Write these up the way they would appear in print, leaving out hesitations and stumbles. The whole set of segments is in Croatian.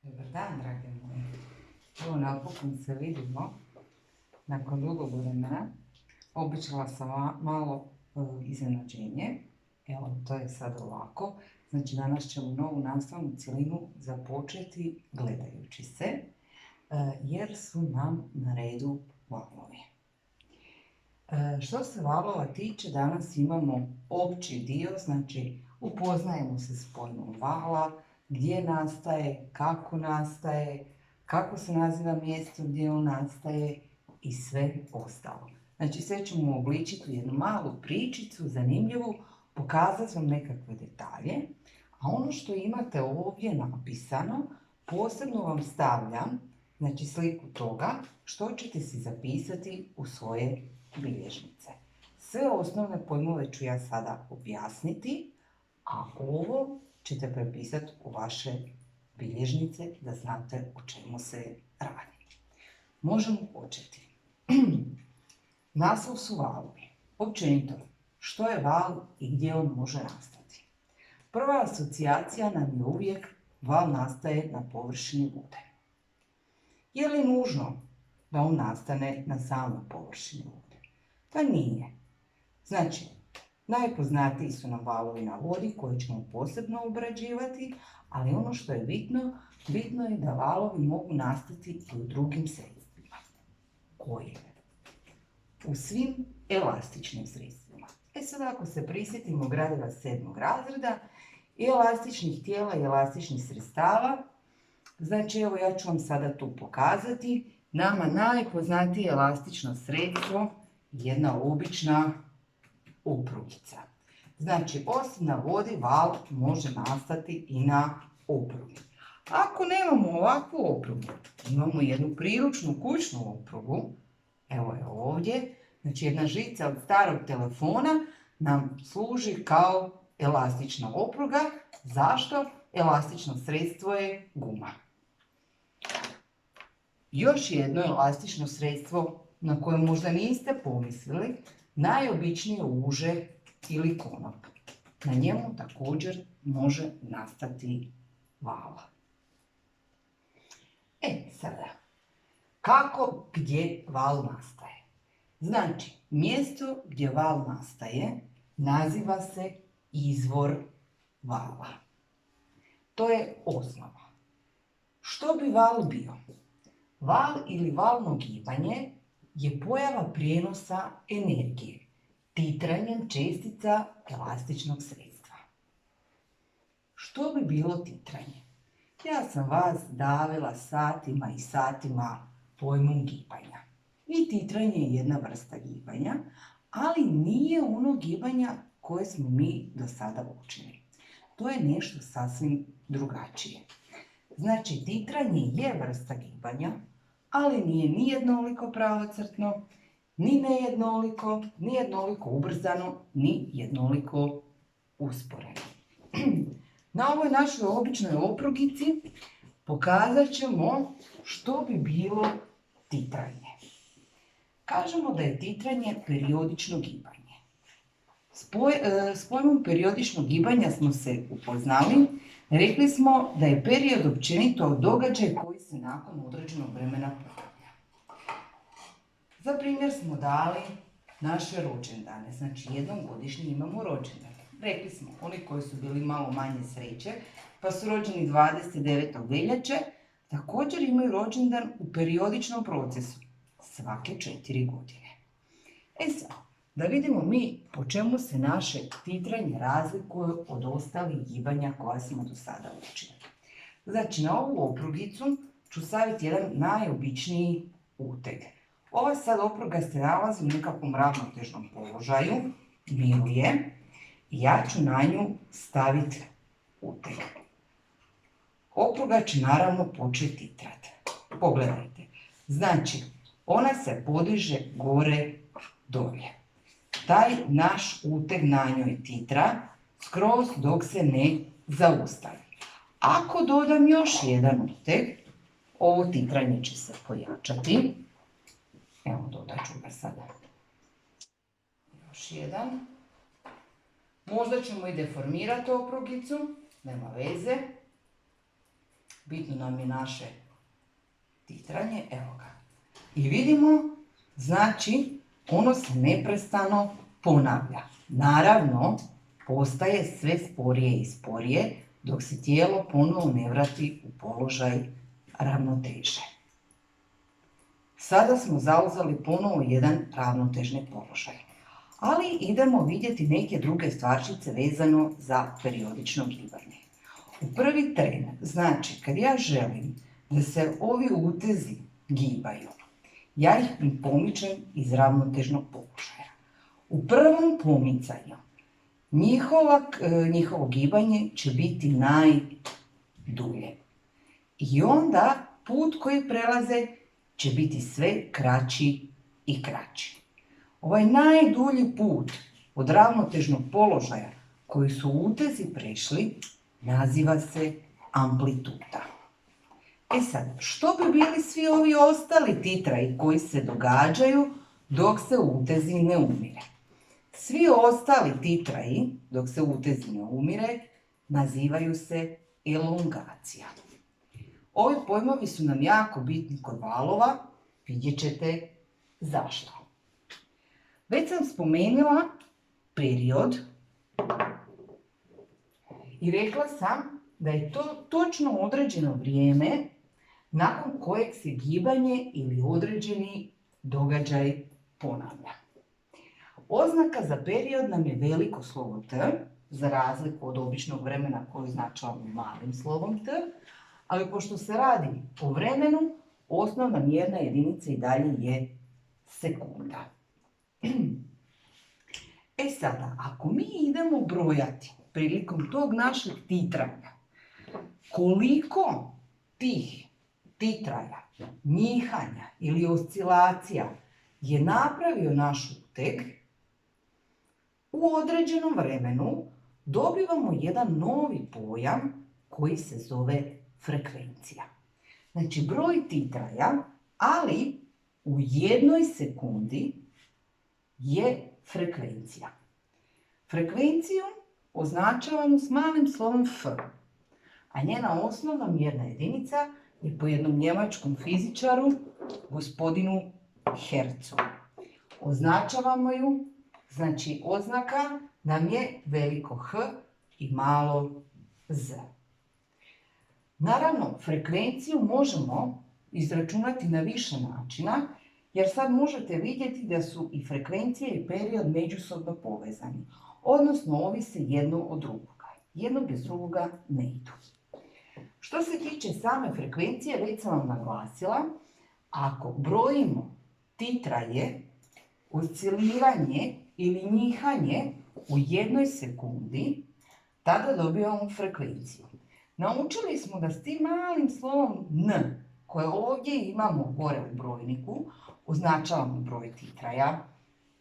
Dobar dan, drage moje. Evo, napokon se vidimo nakon dugo vremena. Obećala sam malo iznenađenje. Evo, to je sad ovako. Znači, danas ćemo novu nastavnu cjelinu započeti gledajući se, jer su nam na redu valovi. Što se valova tiče, danas imamo opći dio, znači upoznajemo se s pojmom vala, gdje nastaje, kako se naziva mjesto gdje on nastaje i sve ostalo. Znači sve ćemo uobličiti u jednu malu pričicu, zanimljivu, pokazati vam nekakve detalje, a ono što imate ovdje napisano, posebno vam stavljam, znači sliku toga, što ćete si zapisati u svoje bilježnice. Sve osnovne pojmove ću ja sada objasniti, a ovo ćete prepisati u vaše bilježnice da znate o čemu se radi. Možemo početi. Naslov su valovi. Općenito, što je val i gdje on može nastati. Prva asocijacija nam je uvijek val nastaje na površini vode. Je li nužno da on nastane na samoj površini vode? Pa nije. Znači, najpoznatiji su nam valovi na vodi koje ćemo posebno obrađivati, ali ono što je bitno je da valovi mogu nastati i u drugim sredstvima. Koje? U svim elastičnim sredstvima. Sad ako se prisjetimo gradiva 7. razreda i elastičnih tijela i elastičnih sredstava, znači evo ja ću vam sada tu pokazati nama najpoznatije elastično sredstvo, jedna obična oprugica. Znači, osim na vodi, val može nastati i na oprugi. Ako nemamo ovakvu oprugu, imamo jednu priručnu kućnu oprugu, evo je ovdje, znači jedna žica od starog telefona nam služi kao elastična opruga. Zašto? Elastično sredstvo je guma. Još jedno elastično sredstvo na koje možda niste pomislili, najobičnije uže ili konop. Na njemu također može nastati vala. Sada, kako, gdje val nastaje? Znači, mjesto gdje val nastaje naziva se izvor vala. To je osnova. Što bi val bio? Val ili valno gibanje je pojava prijenosa energije, titranjem čestica elastičnog sredstva. Što bi bilo titranje? Ja sam vas davila satima i satima pojmom gibanja. I titranje je jedna vrsta gibanja, ali nije ono gibanja koje smo mi do sada učili. To je nešto sasvim drugačije. Znači, titranje je vrsta gibanja, ali nije ni jednoliko pravocrtno, ni nejednoliko, ni jednoliko ubrzano, ni jednoliko usporeno. Na ovoj našoj običnoj oprugici pokazat ćemo što bi bilo titranje. Kažemo da je titranje periodično gibanje. S pojmom periodičnog gibanja smo se upoznali. Rekli smo da je period općenito događaj koji se nakon određenog vremena ponavlja. Za primjer smo dali naše rođendane. Znači, jednom godišnje imamo rođendane. Rekli smo, oni koji su bili malo manje sreće, pa su rođeni 29. veljače, također imaju rođendan u periodičnom procesu, svake 4 godine. Sad, da vidimo mi po čemu se naše titranje razlikuje od ostalih gibanja koja smo do sada učili. Znači, na ovu oprugicu ću staviti jedan najobičniji uteg. Ova sad opruga se nalazi u nekakvom ravnotežnom položaju, miruje, i ja ću na nju staviti uteg. Opruga će naravno početi titrati. Pogledajte. Znači, ona se podiže gore dolje. Taj naš uteg na njoj titra skroz dok se ne zaustavi. Ako dodam još jedan uteg, ovo titranje će se pojačati. Evo, dodat ću ga sada. Još jedan. Možda ćemo i deformirati oprugicu, nema veze. bitno nam je naše titranje, evo ga. I vidimo, znači, ono se neprestano ponavlja. Naravno, postaje sve sporije i sporije dok se tijelo ponovo ne vrati u položaj ravnoteže. Sada smo zauzeli ponovo jedan ravnotežni položaj. Ali idemo vidjeti neke druge stvarčice vezano za periodično gibanje. U prvi tren, znači kad ja želim da se ovi utezi gibaju, ja ih pomičem iz ravnotežnog položaja. U prvom pomicanju njihovo gibanje će biti najdulje. I onda put koji prelaze će biti sve kraći i kraći. Ovaj najdulji put od ravnotežnog položaja koji su utezi prešli naziva se amplituda. E sad, što bi bili svi ovi ostali titraji koji se događaju dok se utezi ne umire? Svi ostali titraji dok se utezi ne umire nazivaju se elongacija. Ovi pojmovi su nam jako bitni kod valova, vidjet ćete zašto. Već sam spomenula period i rekla sam da je to točno određeno vrijeme nakon kojeg se gibanje ili određeni događaj ponavlja. Oznaka za period nam je veliko slovo T, za razliku od običnog vremena koju označavamo malim slovom T, ali pošto se radi o vremenu, osnovna mjerna jedinica i dalje je sekunda. E sada, ako mi idemo brojati prilikom tog našeg titranja, koliko tih titraja, njihanja ili oscilacija je napravio naš uteg, u određenom vremenu dobivamo jedan novi pojam koji se zove frekvencija. Znači broj titraja, ali u jednoj sekundi je frekvencija. Frekvenciju označavamo s malim slovom F, a njena osnovna mjerna jedinica je po jednom njemačkom fizičaru, gospodinu Hercu. Označavamo ju, znači oznaka nam je veliko H i malo Z. Naravno, frekvenciju možemo izračunati na više načina, jer sad možete vidjeti da su i frekvencija i period međusobno povezani, odnosno ovise jedno od drugoga. Jedno bez drugoga ne idu. Što se tiče same frekvencije, već sam vam naglasila, ako brojimo titraje, osciliranje ili njihanje u jednoj sekundi, tada dobivamo frekvenciju. Naučili smo da s tim malim slovom N, koje ovdje imamo gore u brojniku, označavamo broj titraja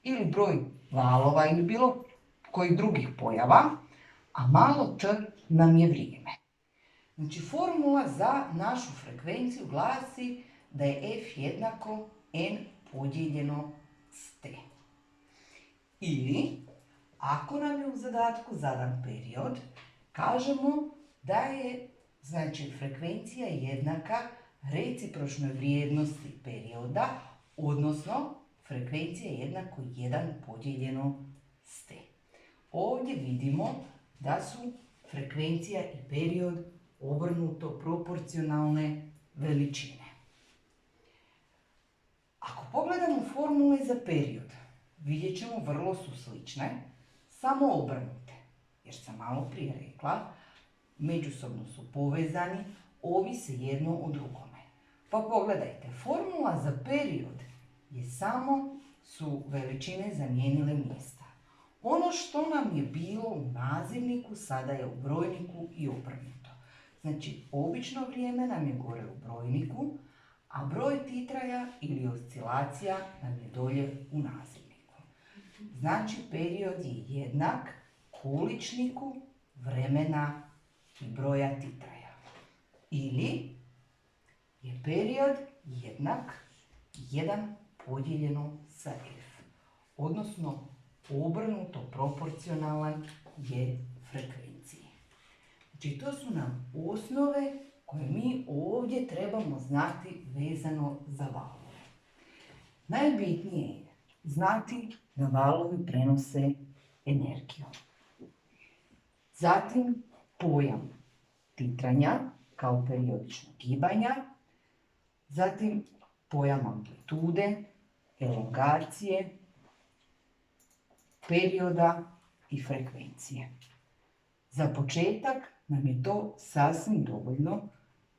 ili broj valova ili bilo kojih drugih pojava, a malo T nam je vrijeme. Znači, formula za našu frekvenciju glasi da je F jednako N podijeljeno s T. Ili, ako nam je u zadatku zadan period, kažemo da je, znači, frekvencija jednaka recipročnoj vrijednosti perioda, odnosno frekvencija je jednako 1 podijeljeno s T. Ovdje vidimo da su frekvencija i period obrnuto proporcionalne veličine. Ako pogledamo formule za period, vidjet ćemo vrlo su slične, samo obrnute. Jer sam malo prije rekla, međusobno su povezani, ovise jedno o drugome. Pa pogledajte, formula za period je samo su veličine zamijenile mjesta. Ono što nam je bilo u nazivniku, sada je u brojniku i obrnuto. Znači, obično vrijeme nam je gore u brojniku, a broj titraja ili oscilacija nam je dolje u nazivniku. Znači, period je jednak količniku vremena i broja titraja. Ili je period jednak 1 podijeljeno sa F. Odnosno, obrnuto proporcionalan je frekvenciji. Znači, to su nam osnove koje mi ovdje trebamo znati vezano za valove. Najbitnije je znati da valovi prenose energiju. Zatim pojam titranja kao periodičnog gibanja, zatim pojam amplitude, elongacije, perioda i frekvencije. Za početak nam je to sasvim dovoljno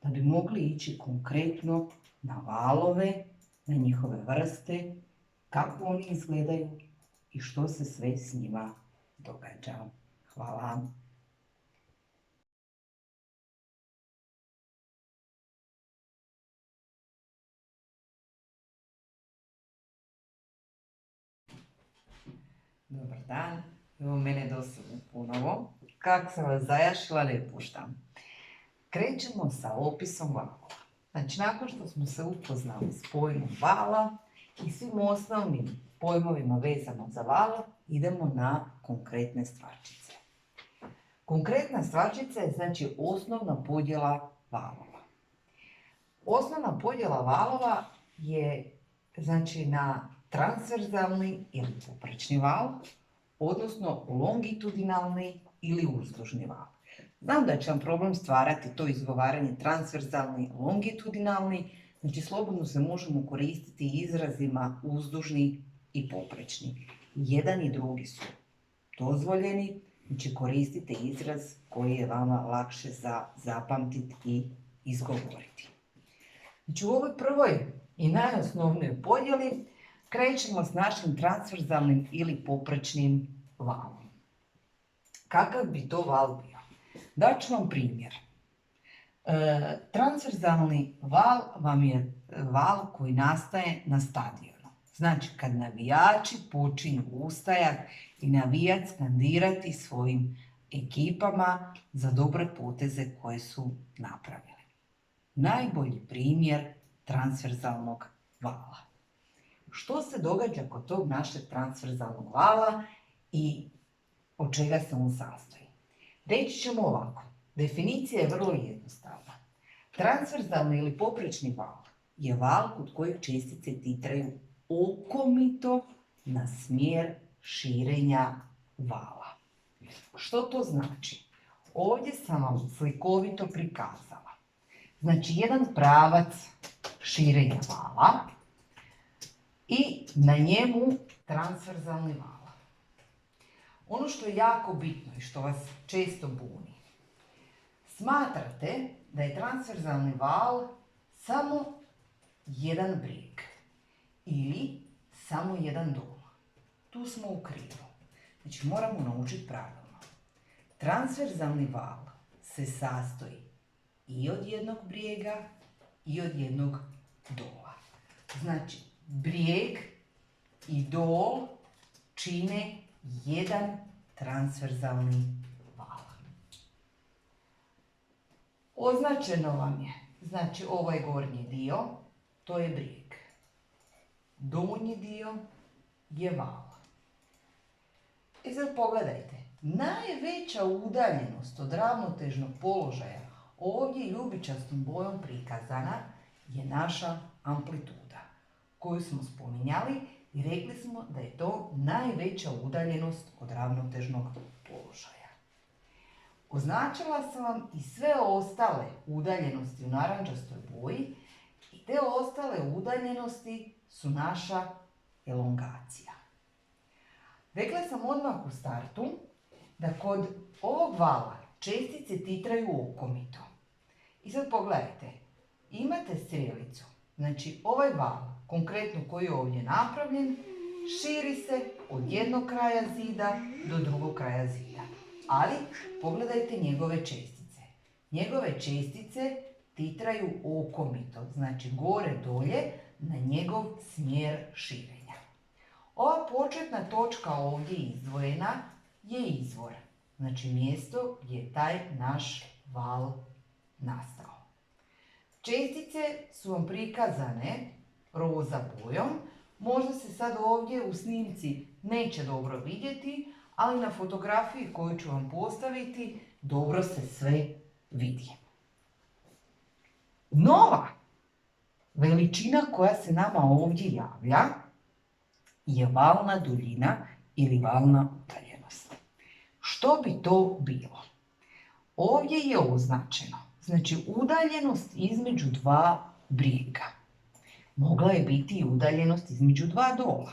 da bi mogli ići konkretno na valove, na njihove vrste, kako oni izgledaju i što se sve s njima događa. Hvala. Dobar dan, evo mene dosadno ponovo. Kako sam vas zajašila, ne puštam. Krećemo sa opisom valova. Znači, nakon što smo se upoznali s pojmom vala i svim osnovnim pojmovima vezano za val, idemo na konkretne stvarčice. Konkretna stvarčica je znači osnovna podjela valova. Osnovna podjela valova je znači na transverzalni ili poprečni val, odnosno longitudinalni ili uzdužni val. Znam da će vam problem stvarati to izgovaranje transverzalni, longitudinalni, znači slobodno se možemo koristiti izrazima uzdužni i poprečni. Jedan i drugi su dozvoljeni, znači koristite izraz koji je vama lakše za zapamtiti i izgovoriti. Znači u ovoj prvoj i najosnovnijoj podjeli krećemo s našim transverzalnim ili poprečnim valom. Kakav bi to val bio? Daću vam primjer. Transverzalni val vam je val koji nastaje na stadionu. Znači kad navijači počinju ustajati i navijati, skandirati svojim ekipama za dobre poteze koje su napravili. Najbolji primjer transverzalnog vala. Što se događa kod tog našeg transverzalnog vala i od čega se on sastoji? Reći ćemo ovako. Definicija je vrlo jednostavna. Transverzalni ili poprečni val je val kod kojeg čestice titraju okomito na smjer širenja vala. Što to znači? Ovdje sam vam slikovito prikazala. Znači jedan pravac širenja vala i na njemu transverzalni val. Ono što je jako bitno i što vas često buni, smatrate da je transverzalni val samo jedan brijeg ili samo jedan dom. Tu smo u krivu. Znači moramo naučiti pravilno. Transverzalni val se sastoji i od jednog brijega i od jednog dola. Znači brijeg i dol čine jedan transverzalni val. Označeno vam je, znači ovaj gornji dio, to je brijeg. Donji dio je val. I sad pogledajte, najveća udaljenost od ravnotežnog položaja ovdje ljubičastom bojom prikazana je naša amplituda koju smo spominjali i rekli smo da je to najveća udaljenost od ravnotežnog položaja. Označila sam vam i sve ostale udaljenosti u narančastoj boji i te ostale udaljenosti su naša elongacija. Rekla sam odmah u startu da kod ovog vala čestice titraju okomito. I sad pogledajte, imate strjelicu, znači ovaj val, konkretno koji je ovdje napravljen, širi se od jednog kraja zida do drugog kraja zida. Ali pogledajte njegove čestice. Njegove čestice titraju okomito, znači gore dolje na njegov smjer širenja. Ova početna točka ovdje izdvojena je izvor, znači mjesto gdje je taj naš val nastao. Čestice su vam prikazane roza bojom, možda se sad ovdje u snimci neće dobro vidjeti, ali na fotografiji koju ću vam postaviti dobro se sve vidi. Nova veličina koja se nama ovdje javlja je valna duljina ili valna udaljenost. Što bi to bilo? Ovdje je označeno, znači udaljenost između dva brijega. Mogla je biti i udaljenost između dva dola.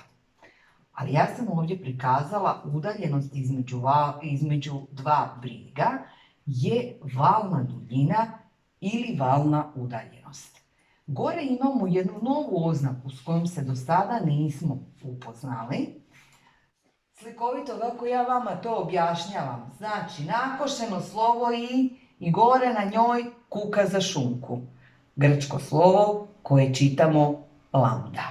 Ali ja sam ovdje prikazala udaljenost između dva brijega je valna duljina ili valna udaljenost. Gore imamo jednu novu oznaku s kojom se do sada nismo upoznali. Slikovito kako ja vama to objašnjavam. Znači, nakošeno slovo i gore na njoj kuka za šunku. Grčko slovo koje čitamo lambda.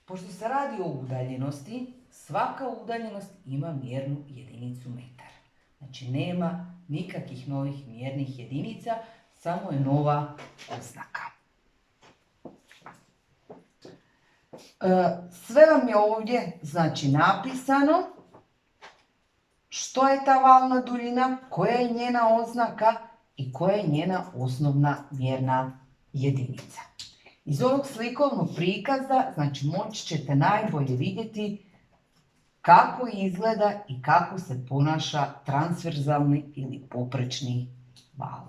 Pošto se radi o udaljenosti, svaka udaljenost ima mjernu jedinicu metar. Znači, nema nikakvih novih mjernih jedinica, samo je nova oznaka. Sve vam je ovdje znači napisano što je ta valna duljina, koja je njena oznaka i koja je njena osnovna mjerna jedinica. Iz ovog slikovnog prikaza znači moći ćete najbolje vidjeti kako izgleda i kako se ponaša transverzalni ili poprečni val.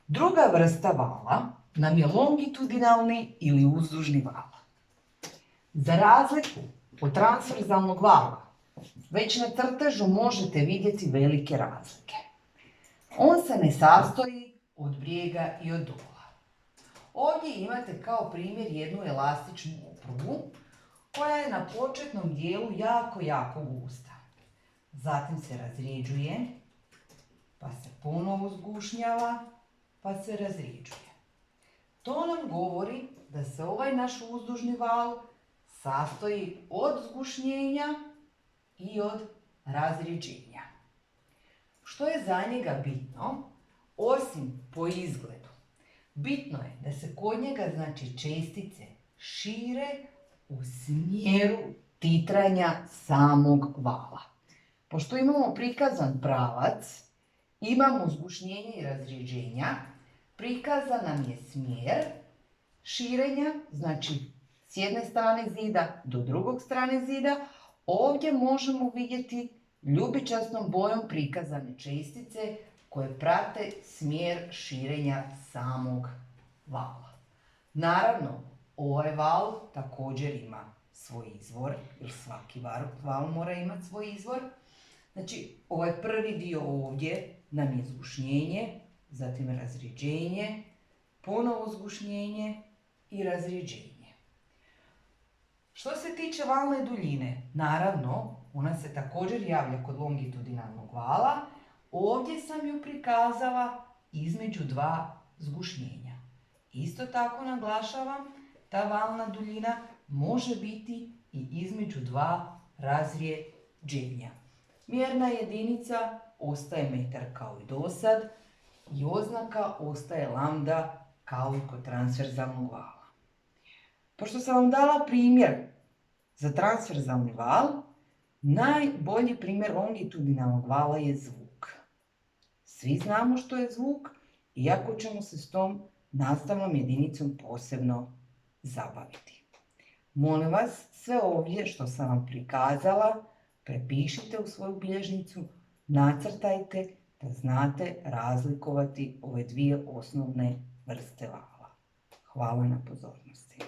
Druga vrsta vala nam je longitudinalni ili uzdužni val. Za razliku od transverzalnog vala, već na crtežu možete vidjeti velike razlike. On se ne sastoji od brijega i od dola. Ovdje imate kao primjer jednu elastičnu oprugu koja je na početnom dijelu jako gusta. Zatim se razrijeđuje, pa se ponovo zgušnjava, pa se razrijeđuje. To nam govori da se ovaj naš uzdužni val sastoji od zgušnjenja i od razrijeđenja. Što je za njega bitno? Osim po izgledu, bitno je da se kod njega znači čestice šire u smjeru titranja samog vala. Pošto imamo prikazan pravac, imamo zgušnjenje i razrijeđenja, prikazan nam je smjer širenja, znači s jedne strane zida do drugog strane zida. Ovdje možemo vidjeti ljubičastom bojom prikazane čestice koje prate smjer širenja samog vala. Naravno, ovaj val također ima svoj izvor, jer svaki val mora imati svoj izvor. Znači, ovaj prvi dio ovdje nam je zgušnjenje, zatim razrijeđenje, ponovo zgušnjenje i razrijeđenje. Što se tiče valne duljine, naravno, ona se također javlja kod longitudinalnog vala. Ovdje sam ju prikazala između dva zgušnjenja. Isto tako naglašavam, ta valna duljina može biti i između dva razrijeđenja. Mjerna jedinica ostaje metar kao i dosad i oznaka ostaje lambda kao i kod transverzalnog vala. Pošto sam vam dala primjer za transverzalni val, najbolji primjer longitudinalnog vala je zvuk. Svi znamo što je zvuk, iako ćemo se s tom nastavnom jedinicom posebno zabaviti. Molim vas, sve ovdje što sam vam prikazala, prepišite u svoju bilježnicu, nacrtajte da znate razlikovati ove dvije osnovne vrste vala. Hvala na pozornosti.